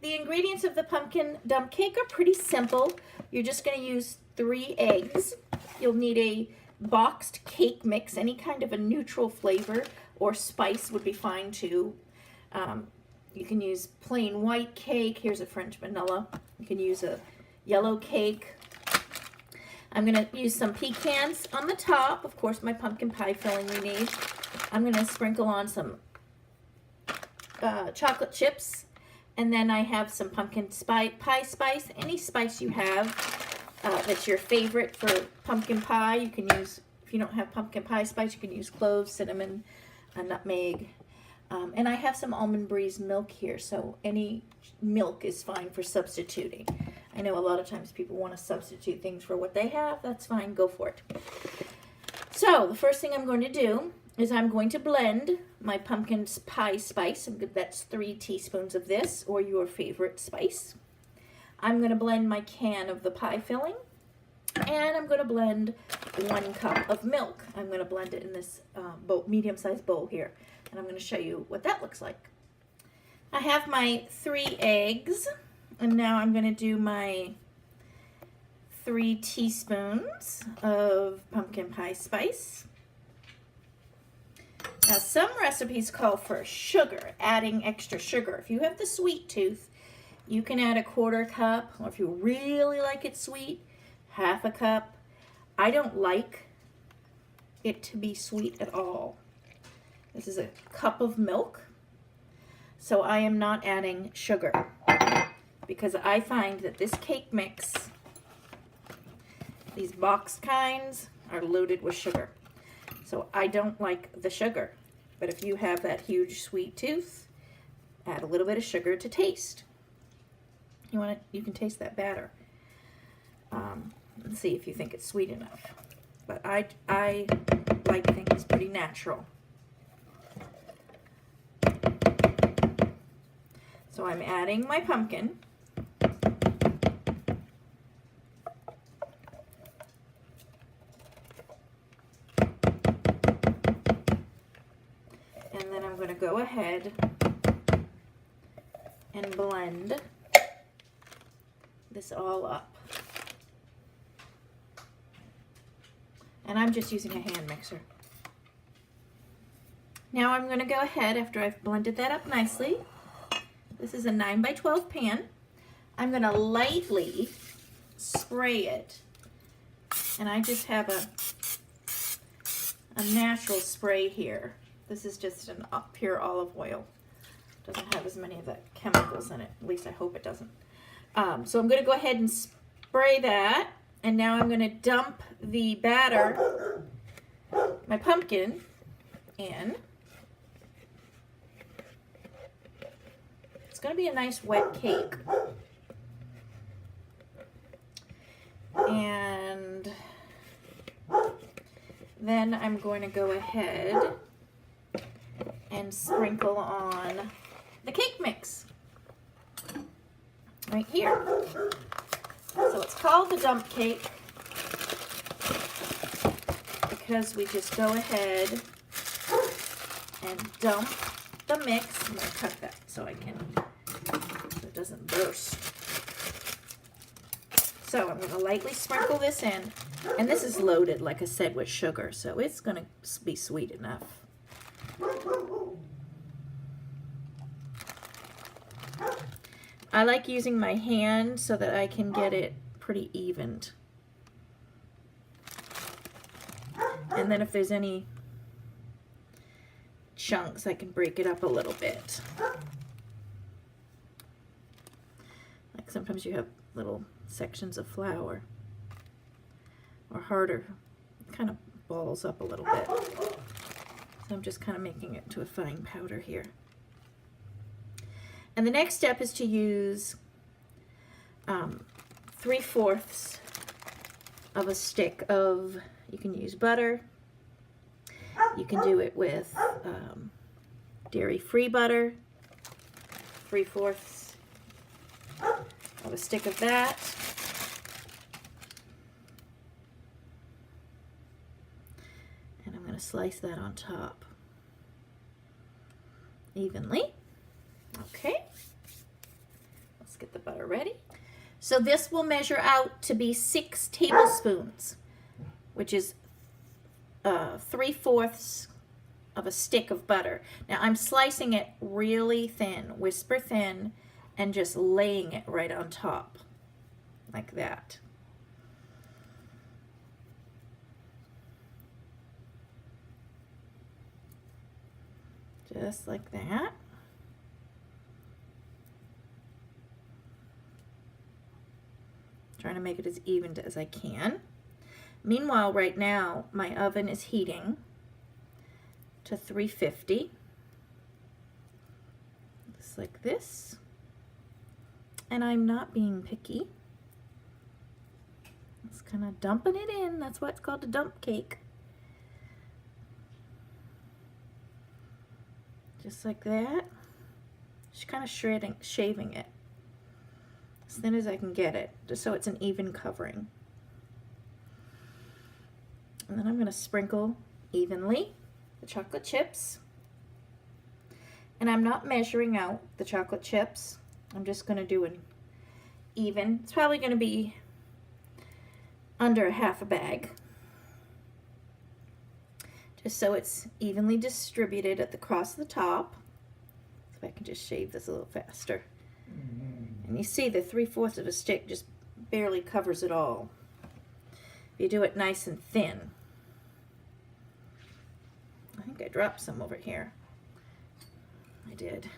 the ingredients of the pumpkin dump cake are pretty simple. You're just going to use 3 eggs. You'll need a boxed cake mix. Any kind of a neutral flavor or spice would be fine too. You can use plain white cake. Here's a French vanilla. You can use a yellow cake. I'm going to use some pecans on the top. Of course, my pumpkin pie filling we need. I'm going to sprinkle on some chocolate chips. And then I have some pumpkin pie spice. Any spice you have that's your favorite for pumpkin pie. You can use, if you don't have pumpkin pie spice, you can use cloves, cinnamon, nutmeg. And I have some Almond Breeze milk here, so any milk is fine for substituting. I know a lot of times people want to substitute things for what they have. That's fine, go for it. So the first thing I'm going to do is I'm going to blend my pumpkin pie spice. That's 3 teaspoons of this, or your favorite spice. I'm going to blend my can of the pie filling, and I'm going to blend 1 cup of milk. I'm going to blend it in this medium-sized bowl here, and I'm going to show you what that looks like. I have my 3 eggs, and now I'm going to do my 3 teaspoons of pumpkin pie spice. Now, some recipes call for sugar, adding extra sugar. If you have the sweet tooth, you can add a 1/4 cup, or if you really like it sweet, 1/2 cup. I don't like it to be sweet at all. This is a cup of milk, so I am not adding sugar because I find that this cake mix, these boxed kinds, are loaded with sugar. So I don't like the sugar. But if you have that huge sweet tooth, add a little bit of sugar to taste. You can taste that batter. And see if you think it's sweet enough. But I like things pretty natural. So I'm adding my pumpkin. And then I'm going to go ahead and blend this all up. And I'm just using a hand mixer. Now I'm going to go ahead, after I've blended that up nicely, this is a 9 by 12 pan, I'm going to lightly spray it. And I just have a natural spray here. This is just an pure olive oil. Doesn't have as many of the chemicals in it. At least I hope it doesn't. So I'm going to go ahead and spray that. And now I'm going to dump the batter, my pumpkin, in. It's going to be a nice wet cake. And then I'm going to go ahead and sprinkle on the cake mix right here. So it's called the dump cake because we just go ahead and dump the mix. I'm going to cut that so it doesn't burst. So I'm going to lightly sprinkle this in, and this is loaded, like I said, with sugar, so it's going to be sweet enough. I like using my hand so that I can get it pretty evened. And then if there's any chunks, I can break it up a little bit. Like sometimes you have little sections of flour, or harder, it kind of balls up a little bit. So I'm just kind of making it to a fine powder here. And the next step is to use 3/4 of a stick of, you can use butter, you can do it with dairy-free butter, 3/4 of a stick of that. And I'm going to slice that on top evenly. Okay. get the butter ready. So this will measure out to be 6 tablespoons, which is 3/4 of a stick of butter. Now I'm slicing it really thin, whisper thin, and just laying it right on top, like that. Just like that. Trying to make it as even as I can. Meanwhile, right now, my oven is heating to 350. Just like this. And I'm not being picky. Just kind of dumping it in. That's why it's called a dump cake. Just like that. Just kind of shaving it as thin as I can get it, just so it's an even covering. And then I'm going to sprinkle evenly the chocolate chips. And I'm not measuring out the chocolate chips. I'm just going to do an even. It's probably going to be under half a bag, just so it's evenly distributed at the across the top. So I can just shave this a little faster. And you see the 3/4 of a stick just barely covers it all. If you do it nice and thin. I think I dropped some over here. I did.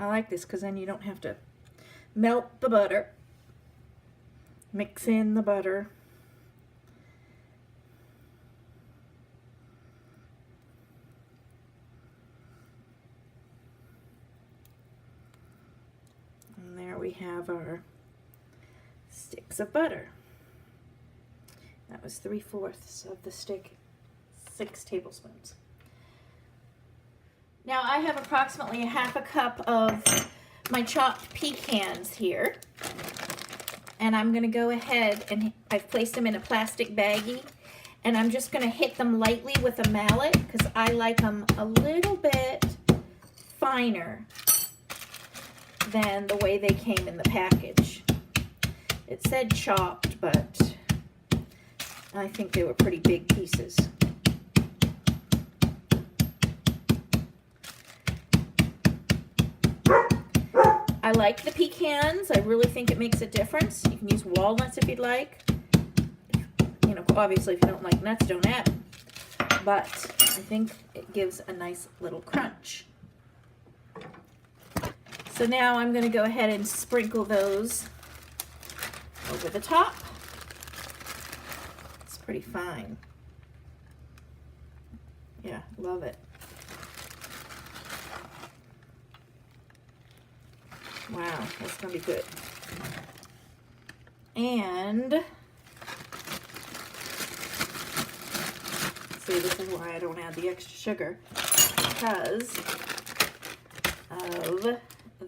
I like this because then you don't have to melt the butter, mix in the butter. And there we have our sticks of butter. That was 3/4 of the stick, 6 tablespoons. Now I have approximately 1/2 cup of my chopped pecans here. And I'm going to go ahead and I've placed them in a plastic baggie. And I'm just going to hit them lightly with a mallet because I like them a little bit finer than the way they came in the package. It said chopped, but I think they were pretty big pieces. I like the pecans. I really think it makes a difference. You can use walnuts if you'd like. You know, obviously if you don't like nuts, don't add them. But I think it gives a nice little crunch. So now I'm going to go ahead and sprinkle those over the top. It's pretty fine. Yeah, love it. Wow, that's going to be good. And see, this is why I don't add the extra sugar, because of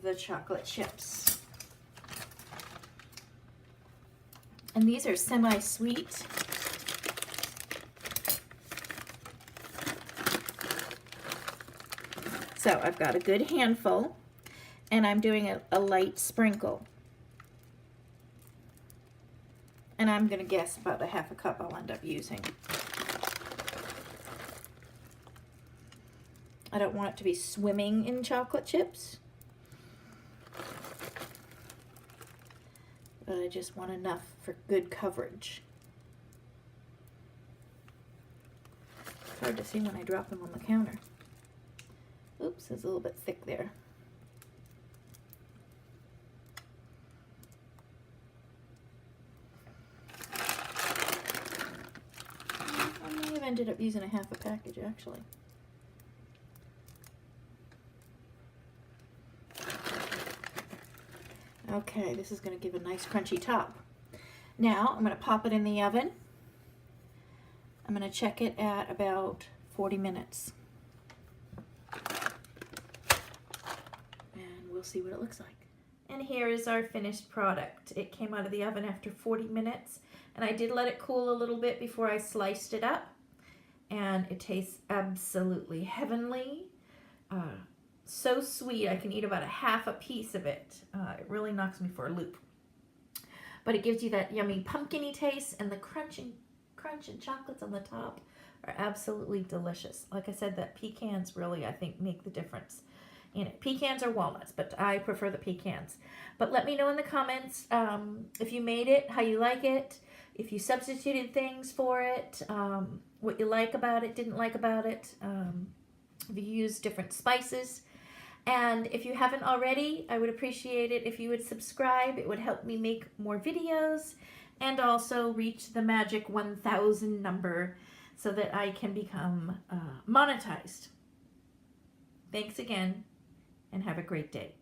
the chocolate chips. And these are semi-sweet. So I've got a good handful. And I'm doing a light sprinkle. And I'm going to guess about 1/2 cup I'll end up using. I don't want it to be swimming in chocolate chips. But I just want enough for good coverage. It's hard to see when I drop them on the counter. Oops, it's a little bit thick there. Ended up using 1/2 package actually. Okay, this is going to give a nice crunchy top. Now I'm going to pop it in the oven. I'm going to check it at about 40 minutes. And we'll see what it looks like. And here is our finished product. It came out of the oven after 40 minutes, and I did let it cool a little bit before I sliced it up. And it tastes absolutely heavenly. So sweet, I can eat about a half a piece of it. It really knocks me for a loop. But it gives you that yummy pumpkin-y taste, and the crunch and chocolates on the top are absolutely delicious. Like I said, that pecans really, I think, make the difference in it. Pecans or walnuts, but I prefer the pecans. But let me know in the comments if you made it, how you like it, if you substituted things for it, what you like about it, didn't like about it, if you use different spices. And if you haven't already, I would appreciate it if you would subscribe. It would help me make more videos and also reach the magic 1,000 number so that I can become monetized. Thanks again, and have a great day.